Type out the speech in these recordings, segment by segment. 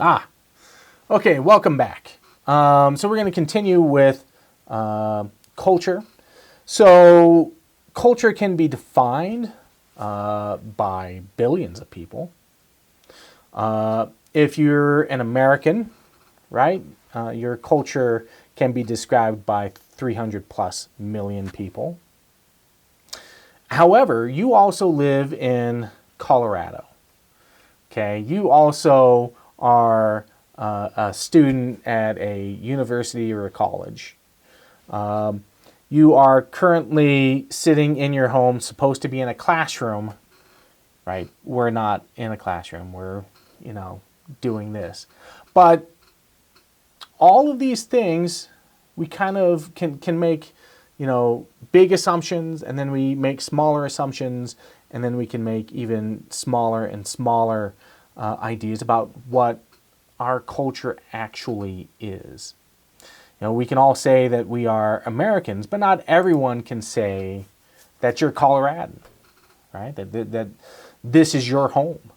Okay, welcome back. So we're going to continue with culture. So culture can be defined by billions of people. If you're an American, right, your culture can be described by 300 plus million people. However, you also live in Colorado. Okay, you also are a student at a university or a college. You are currently sitting in your home, supposed to be in a classroom, right? We're not in a classroom. We're, doing this. But all of these things, we kind of can make, big assumptions, and then we make smaller assumptions, and then we can make even smaller and smaller ideas about what our culture actually is. We can all say that we are Americans, but not everyone can say that you're Coloradan, right? That this is your home,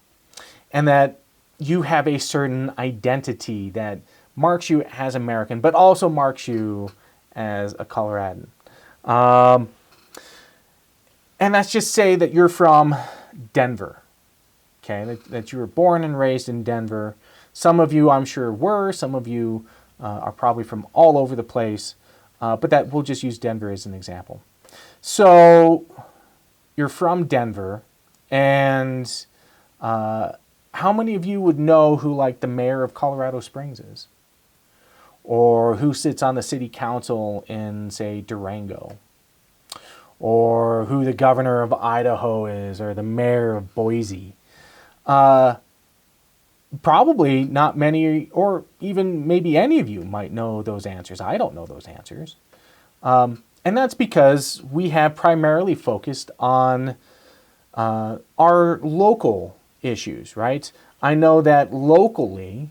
and that you have a certain identity that marks you as American, but also marks you as a Coloradan. And let's just say that you're from Denver, okay? That you were born and raised in Denver. Some of you, I'm sure, were. Some of you are probably from all over the place. But that we'll just use Denver as an example. So you're from Denver, and how many of you would know who, like, the mayor of Colorado Springs is? Or who sits on the city council in, say, Durango? Or who the governor of Idaho is, or the mayor of Boise? Probably not many, or even maybe any of you might know those answers. I don't know those answers. And that's because we have primarily focused on our local issues, right? I know that locally,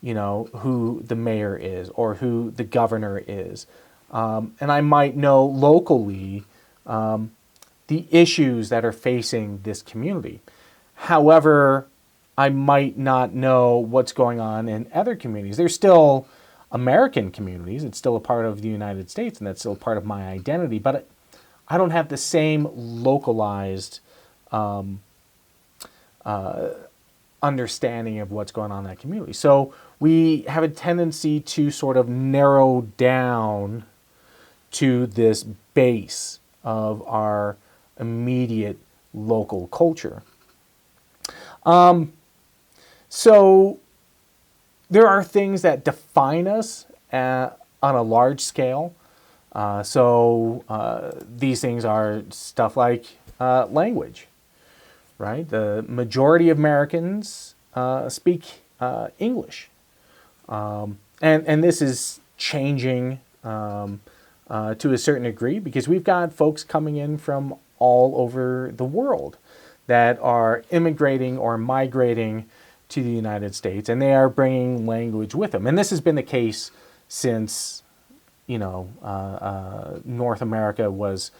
who the mayor is or who the governor is. And I might know locally the issues that are facing this community. However, I might not know what's going on in other communities. There's still American communities. It's still a part of the United States, and that's still part of my identity. But I don't have the same localized understanding of what's going on in that community. So we have a tendency to sort of narrow down to this base of our immediate local culture. So there are things that define us on a large scale. These things are stuff like language, right? The majority of Americans speak English. And this is changing to a certain degree because we've got folks coming in from all over the world that are immigrating or migrating to the United States, and they are bringing language with them. And this has been the case since, North America was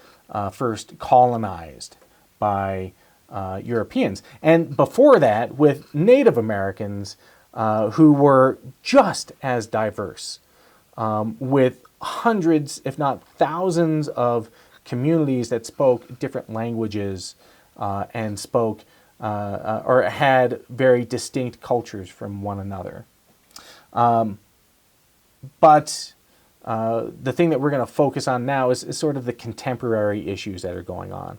first colonized by Europeans. And before that, with Native Americans who were just as diverse, with hundreds, if not thousands, of communities that spoke different languages and spoke or had very distinct cultures from one another. But the thing that we're going to focus on now is sort of the contemporary issues that are going on.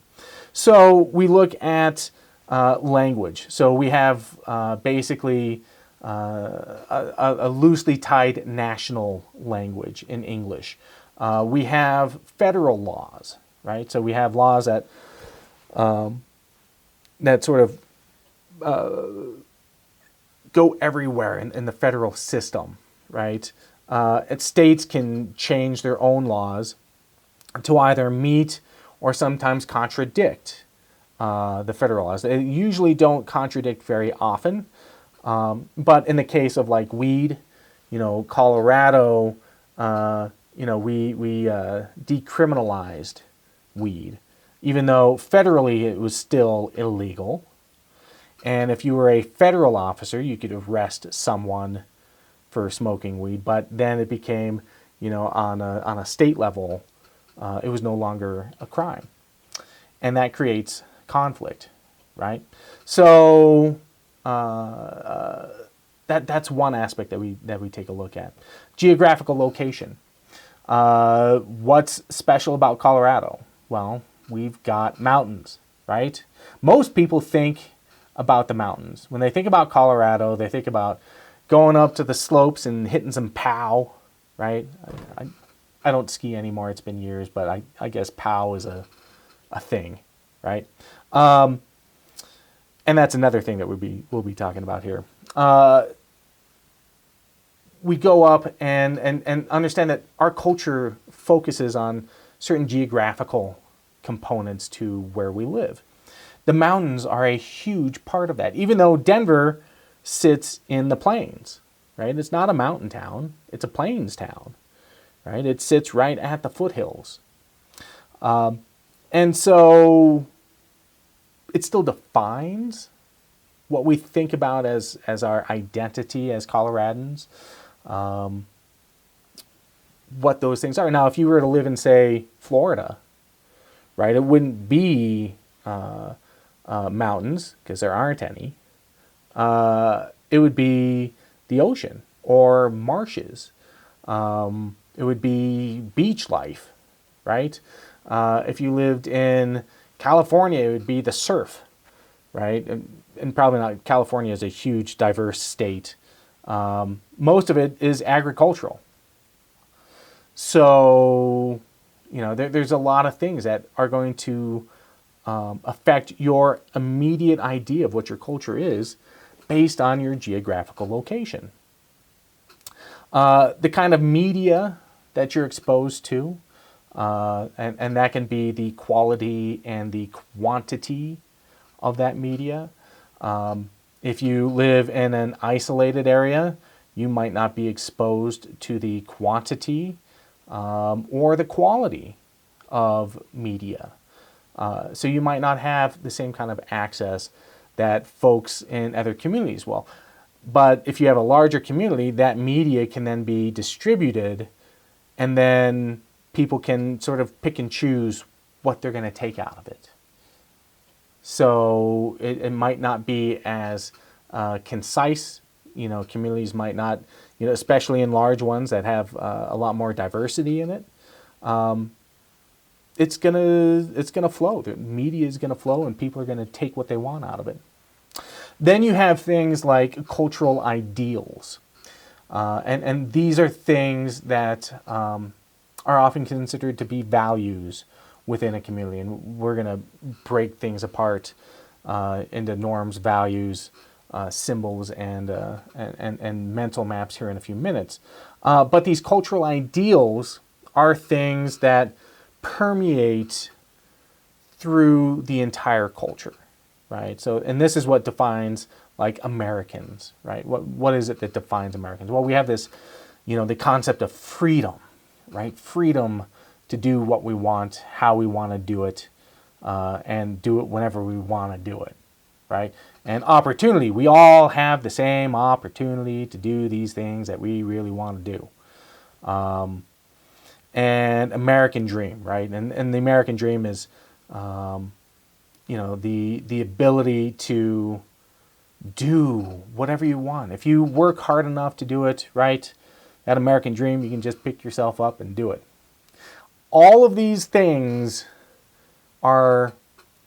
So we look at language. So we have basically a loosely tied national language in English. We have federal laws, right? So we have laws that that sort of go everywhere in the federal system, right? States can change their own laws to either meet or sometimes contradict the federal laws. They usually don't contradict very often, but in the case of like weed, Colorado, we decriminalized weed, even though federally it was still illegal. And if you were a federal officer, you could arrest someone for smoking weed, but then it became, on a state level, it was no longer a crime. And that creates conflict, right? So that's one aspect that we take a look at. Geographical location. What's special about Colorado? Well, we've got mountains, right? Most people think about the mountains. When they think about Colorado, they think about going up to the slopes and hitting some POW, right? I don't ski anymore. It's been years, but I guess POW is a thing, right? And that's another thing that we'll be talking about here. We go up and understand that our culture focuses on certain geographical components to where we live. The mountains are a huge part of that, even though Denver sits in the plains, right? It's not a mountain town, it's a plains town, right? It sits right at the foothills. And so it still defines what we think about as our identity as Coloradans, what those things are. Now, if you were to live in, say, Florida, right, it wouldn't be mountains, because there aren't any. It would be the ocean or marshes. It would be beach life, right? If you lived in California, it would be the surf, right? And probably not. California is a huge, diverse state. Most of it is agricultural. So, there's a lot of things that are going to affect your immediate idea of what your culture is based on your geographical location. The kind of media that you're exposed to, and that can be the quality and the quantity of that media. If you live in an isolated area, you might not be exposed to the quantity or the quality of media. So you might not have the same kind of access that folks in other communities will. But if you have a larger community, that media can then be distributed, and then people can sort of pick and choose what they're going to take out of it. So it might not be as concise. Communities might not, especially in large ones that have a lot more diversity in it. It's gonna flow. The media is gonna flow, and people are gonna take what they want out of it. Then you have things like cultural ideals, and these are things that are often considered to be values within a community, and we're gonna break things apart into norms, values, symbols, and mental maps here in a few minutes. But these cultural ideals are things that permeate through the entire culture, right? So, and this is what defines like Americans, right? What is it that defines Americans? Well, we have this, the concept of freedom, right? Freedom to do what we want, how we want to do it, and do it whenever we want to do it, right? And opportunity, we all have the same opportunity to do these things that we really want to do. And American dream, right? And the American dream is, the ability to do whatever you want. If you work hard enough to do it, right? That American dream, you can just pick yourself up and do it. All of these things are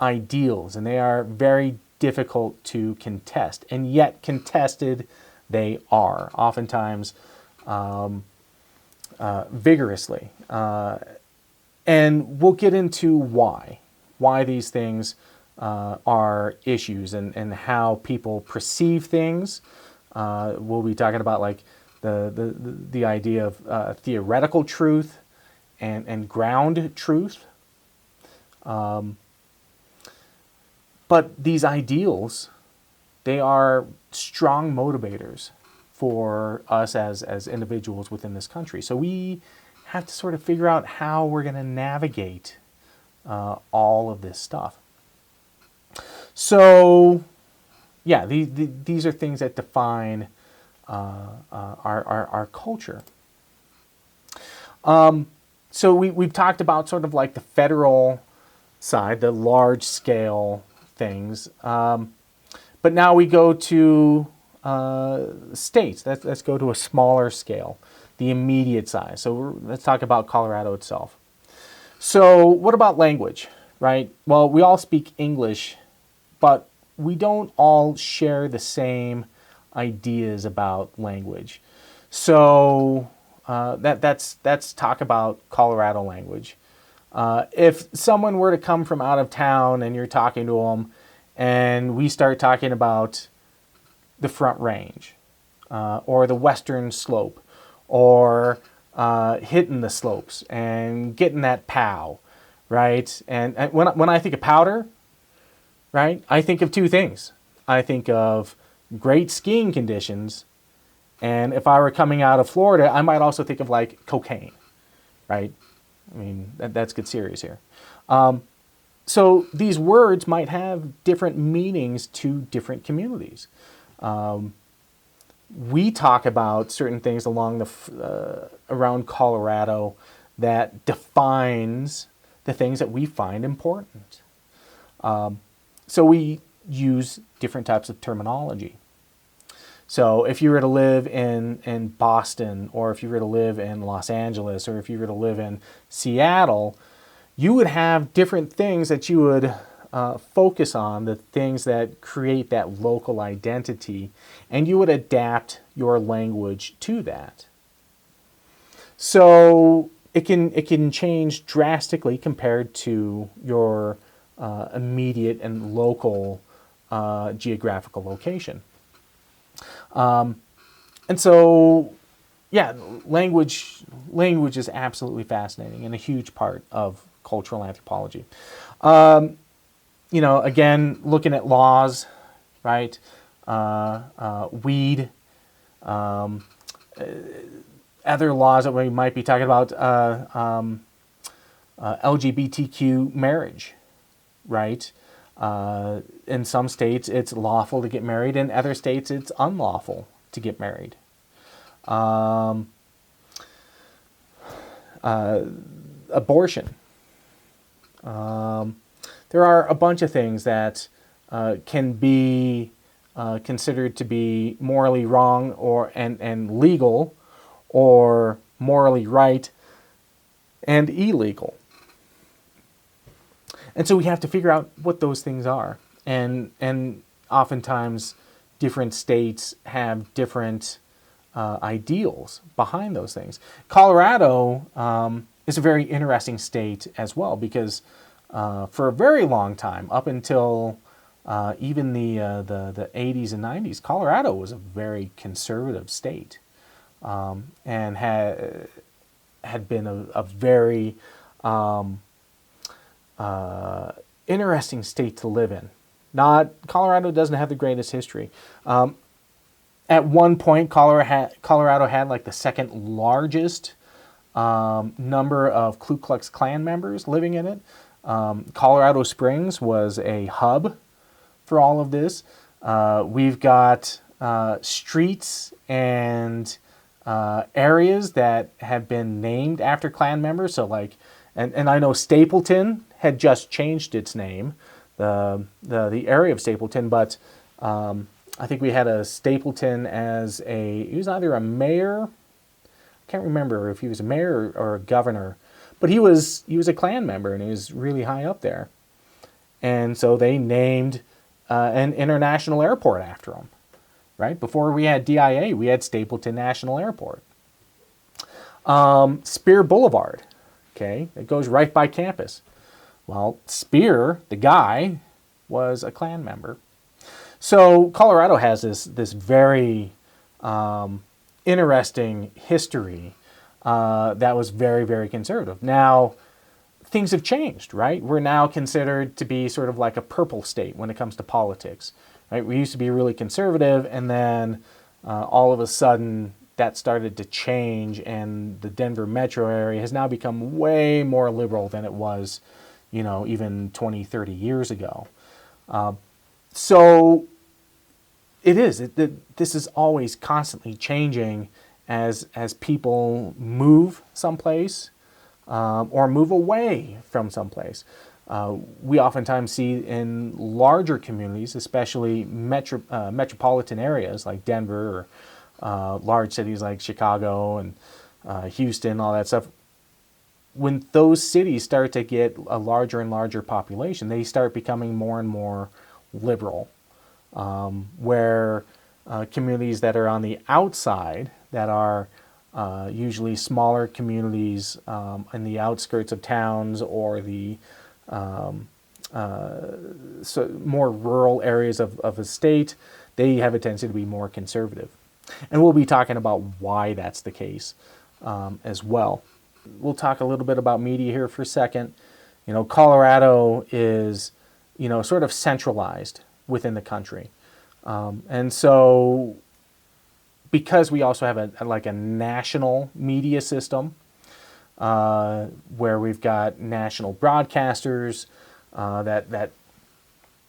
ideals, and they are very difficult to contest, and yet contested they are, oftentimes vigorously. And we'll get into why these things are issues, and how people perceive things. We'll be talking about like the idea of theoretical truth and ground truth. But these ideals, they are strong motivators for us as individuals within this country. So we have to sort of figure out how we're going to navigate all of this stuff. So yeah, these are things that define our culture. So we've talked about sort of like the federal side, the large scale things. But now we go to states. Let's go to a smaller scale, the immediate size. So let's talk about Colorado itself. So what about language, right? Well, we all speak English, but we don't all share the same ideas about language. So that's talk about Colorado language. If someone were to come from out of town and you're talking to them, and we start talking about the Front Range, or the Western Slope, or hitting the slopes and getting that POW, right? And when I think of powder, right, I think of two things. I think of great skiing conditions, and if I were coming out of Florida, I might also think of like cocaine, right? I mean, let's get serious here. So these words might have different meanings to different communities. We talk about certain things along around Colorado that defines the things that we find important. So we use different types of terminology. So if you were to live in Boston, or if you were to live in Los Angeles, or if you were to live in Seattle, you would have different things that you would focus on, the things that create that local identity, and you would adapt your language to that. So it can change drastically compared to your immediate and local geographical location. And so, yeah, language is absolutely fascinating and a huge part of cultural anthropology. Again, looking at laws, right? Weed, other laws that we might be talking about, LGBTQ marriage, right? In some states, it's lawful to get married. In other states, it's unlawful to get married. Abortion. There are a bunch of things that can be considered to be morally wrong and legal, or morally right and illegal. And so we have to figure out what those things are. And oftentimes different states have different ideals behind those things. Colorado is a very interesting state as well, because for a very long time, up until even the 80s and 90s, Colorado was a very conservative state, and had been a very interesting state to live in. Colorado doesn't have the greatest history. At one point, Colorado had like the second largest number of Ku Klux Klan members living in it. Colorado Springs was a hub for all of this. We've got streets and areas that have been named after Klan members. So like, and I know Stapleton had just changed its name, the area of Stapleton, but I think we had a Stapleton as he was either a mayor, I can't remember if he was a mayor or a governor, but he was a Klan member, and he was really high up there. And so they named an international airport after him, right? Before we had DIA, we had Stapleton National Airport. Spear Boulevard, okay, it goes right by campus. Well, Spear, the guy, was a Klan member. So Colorado has this very interesting history that was very, very conservative. Now, things have changed, right? We're now considered to be sort of like a purple state when it comes to politics, right? We used to be really conservative, and then all of a sudden that started to change, and the Denver metro area has now become way more liberal than it was, even 20, 30 years ago. So It is. This is always constantly changing as people move someplace or move away from someplace. We oftentimes see in larger communities, especially metropolitan areas like Denver or large cities like Chicago and Houston, all that stuff. When those cities start to get a larger and larger population, they start becoming more and more liberal, where communities that are on the outside, that are usually smaller communities in the outskirts of towns or the more rural areas of a state, they have a tendency to be more conservative. And we'll be talking about why that's the case as well. We'll talk a little bit about media here for a second. Colorado is, sort of centralized within the country. And so because we also have a national media system, where we've got national broadcasters that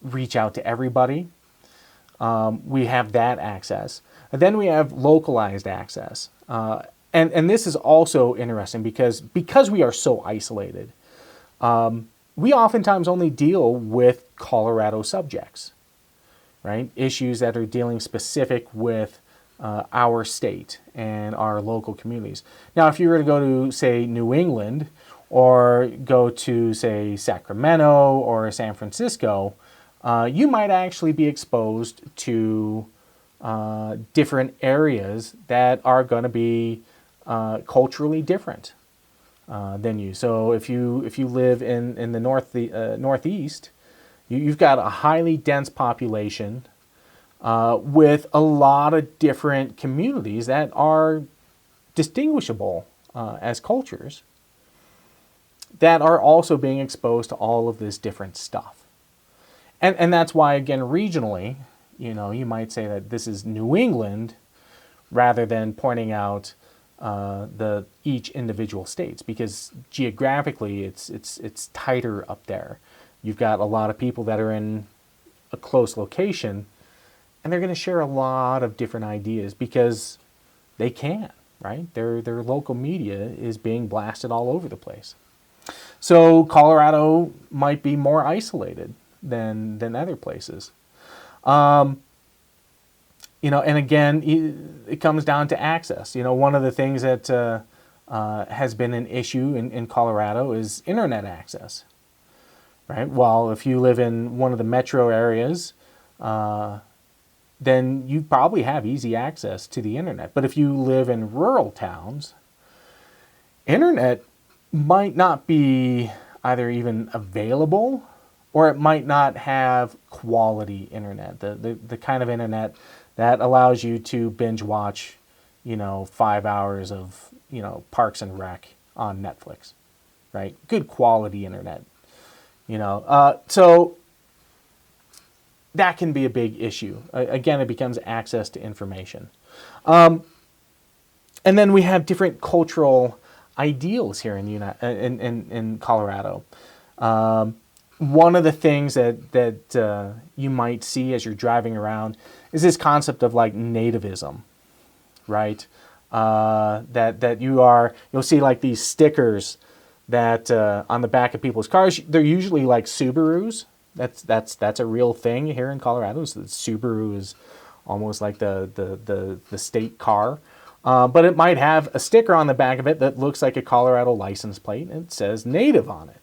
reach out to everybody, we have that access. And then we have localized access. And this is also interesting because we are so isolated. We oftentimes only deal with Colorado subjects, right? Issues that are dealing specific with our state and our local communities. Now, if you were to go to, say, New England, or go to, say, Sacramento or San Francisco, you might actually be exposed to different areas that are going to be culturally different than you. So if you live in the Northeast, you've got a highly dense population with a lot of different communities that are distinguishable as cultures, that are also being exposed to all of this different stuff. And that's why, again, regionally, you might say that this is New England rather than pointing out each individual states, because geographically it's tighter up there. You've got a lot of people that are in a close location, and they're going to share a lot of different ideas because they can, right? Their local media is being blasted all over the place. So Colorado might be more isolated than other places. And again, it comes down to access. One of the things that has been an issue in Colorado is internet access, right? Well, if you live in one of the metro areas, then you probably have easy access to the internet. But if you live in rural towns, internet might not be either even available, or it might not have quality internet, the kind of internet that allows you to binge watch, 5 hours of, Parks and Rec on Netflix, right? Good quality internet, so that can be a big issue. Again, it becomes access to information. And then we have different cultural ideals here in Colorado. One of the things that you might see as you're driving around is this concept of like nativism, right? That you'll see like these stickers that on the back of people's cars. They're usually like Subarus. That's a real thing here in Colorado. So the Subaru is almost like the state car. But it might have a sticker on the back of it that looks like a Colorado license plate, and it says native on it.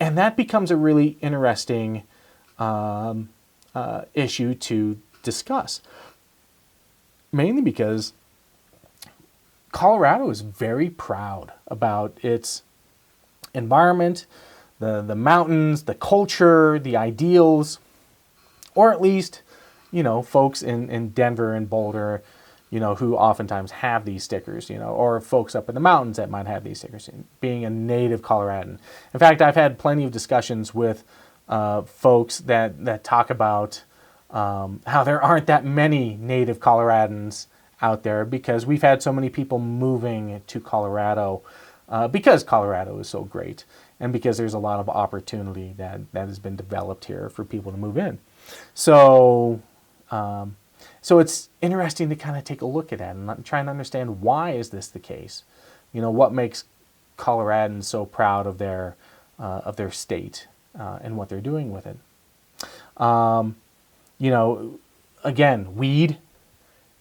And that becomes a really interesting issue to discuss, mainly because Colorado is very proud about its environment, the mountains, the culture, the ideals, or at least, folks in Denver and Boulder, who oftentimes have these stickers, or folks up in the mountains that might have these stickers, being a native Coloradan. In fact, I've had plenty of discussions with folks that talk about how there aren't that many native Coloradans out there because we've had so many people moving to Colorado because Colorado is so great. and because there's a lot of opportunity that has been developed here for people to move in. So, so it's interesting to kind of take a look at that and try and understand, why is this the case? What makes Coloradans so proud of their state and what they're doing with it. Again, weed,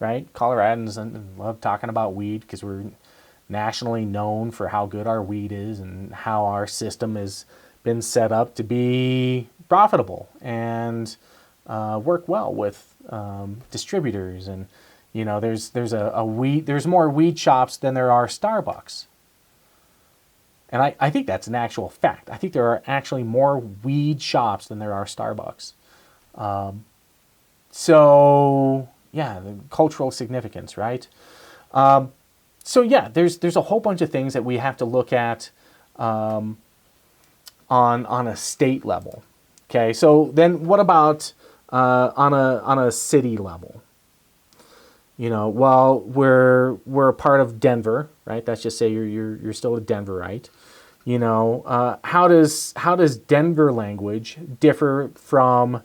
right? Coloradans love talking about weed because we're nationally known for how good our weed is and how our system has been set up to be profitable and work well with distributors. And there's more weed shops than there are Starbucks. And I think that's an actual fact. I think there are actually more weed shops than there are Starbucks. So yeah, the cultural significance, right? So yeah, there's a whole bunch of things that we have to look at on a state level. Okay, so then what about on a city level? Well, we're a part of Denver, right? Let's just say you're still a Denverite. How does Denver language differ from,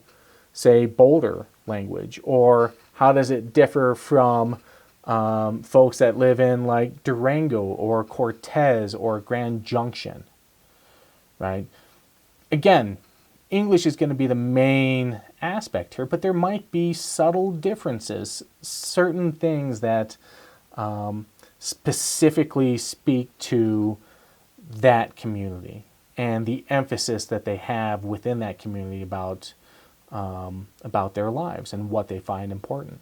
say, Boulder language, or how does it differ from folks that live in like Durango or Cortez or Grand Junction, right? Again, English is going to be the main aspect here, but there might be subtle differences, certain things that specifically speak to that community and the emphasis that they have within that community about their lives and what they find important.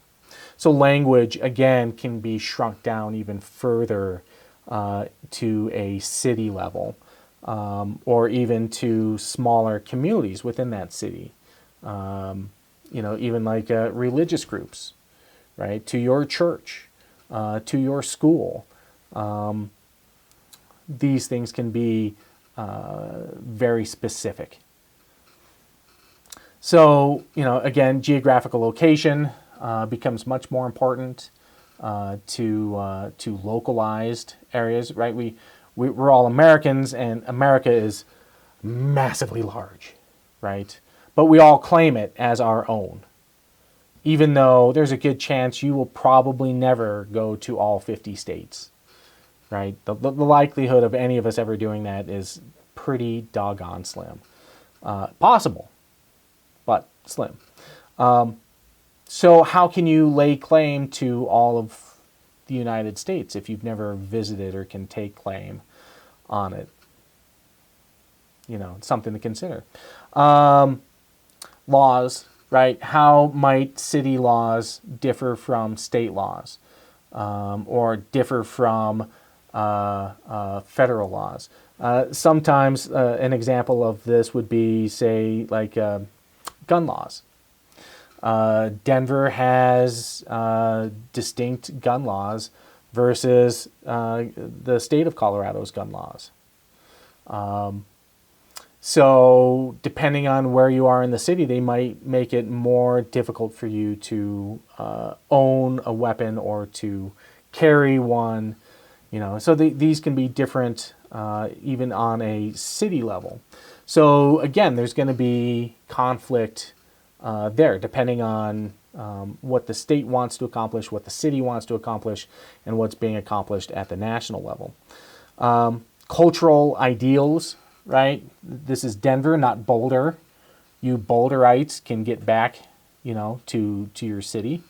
So language, again, can be shrunk down even further to a city level, or even to smaller communities within that city. Even like religious groups, right? To your church, to your school. These things can be very specific. So, again, geographical location becomes much more important to localized areas, right? We're all Americans, and America is massively large, right? But we all claim it as our own, even though there's a good chance you will probably never go to all 50 states, right? The likelihood of any of us ever doing that is pretty doggone slim. Possible, but slim. So how can you lay claim to all of the United States if you've never visited or can take claim on it? It's something to consider. Laws, right? How might city laws differ from state laws, or differ from federal laws? Sometimes an example of this would be, say, like gun laws. Denver has distinct gun laws versus the state of Colorado's gun laws. So depending on where you are in the city, they might make it more difficult for you to own a weapon or to carry one. So these can be different even on a city level. So again, there's going to be conflict there, depending on what the state wants to accomplish, what the city wants to accomplish, and what's being accomplished at the national level. Cultural ideals, right? This is Denver, not Boulder. You Boulderites can get back, to your city.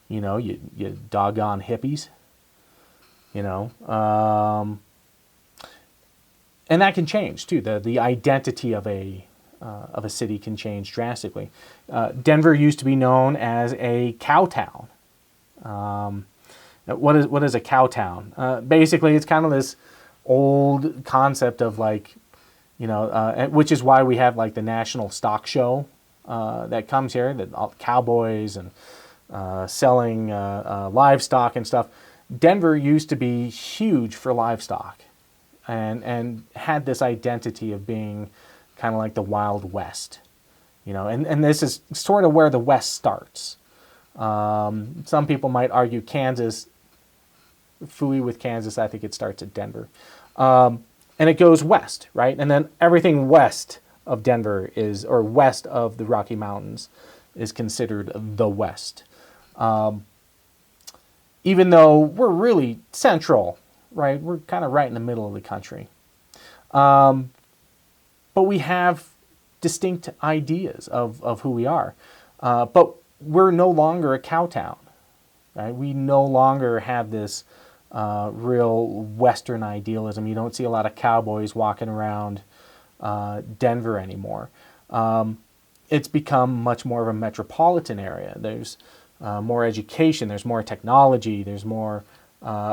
You doggone hippies. And that can change too. The identity of a city can change drastically. Denver used to be known as a cow town. What is a cow town? Basically, it's kind of this old concept of like, which is why we have like the national stock show that comes here, that cowboys and selling livestock and stuff. Denver used to be huge for livestock, and had this identity of being kind of like the Wild West, and this is sort of where the West starts. Some people might argue Kansas, phooey with Kansas, I think it starts at Denver. and it goes west, right? And then everything west of Denver is, or west of the Rocky Mountains, is considered the West. Even though we're really central, right? We're kind of right in the middle of the country. But we have distinct ideas of who we are. But we're no longer a cow town, right? We no longer have this real Western idealism. You don't see a lot of cowboys walking around Denver anymore. It's become much more of a metropolitan area. There's more education, there's more technology, there's more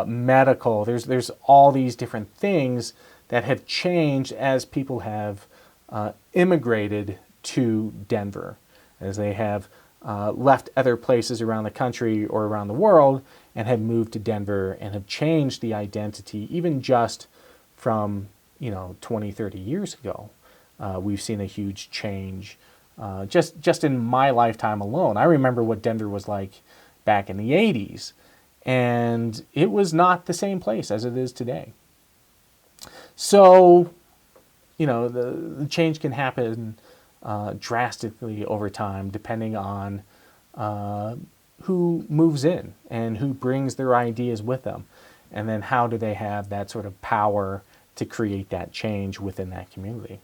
medical, there's all these different things that have changed as people have immigrated to Denver, as they have left other places around the country or around the world and have moved to Denver and have changed the identity, even just from 20, 30 years ago. We've seen a huge change just in my lifetime alone. I remember what Denver was like back in the 80s, and it was not the same place as it is today. So, the change can happen drastically over time, depending on who moves in and who brings their ideas with them, and then how do they have that sort of power to create that change within that community.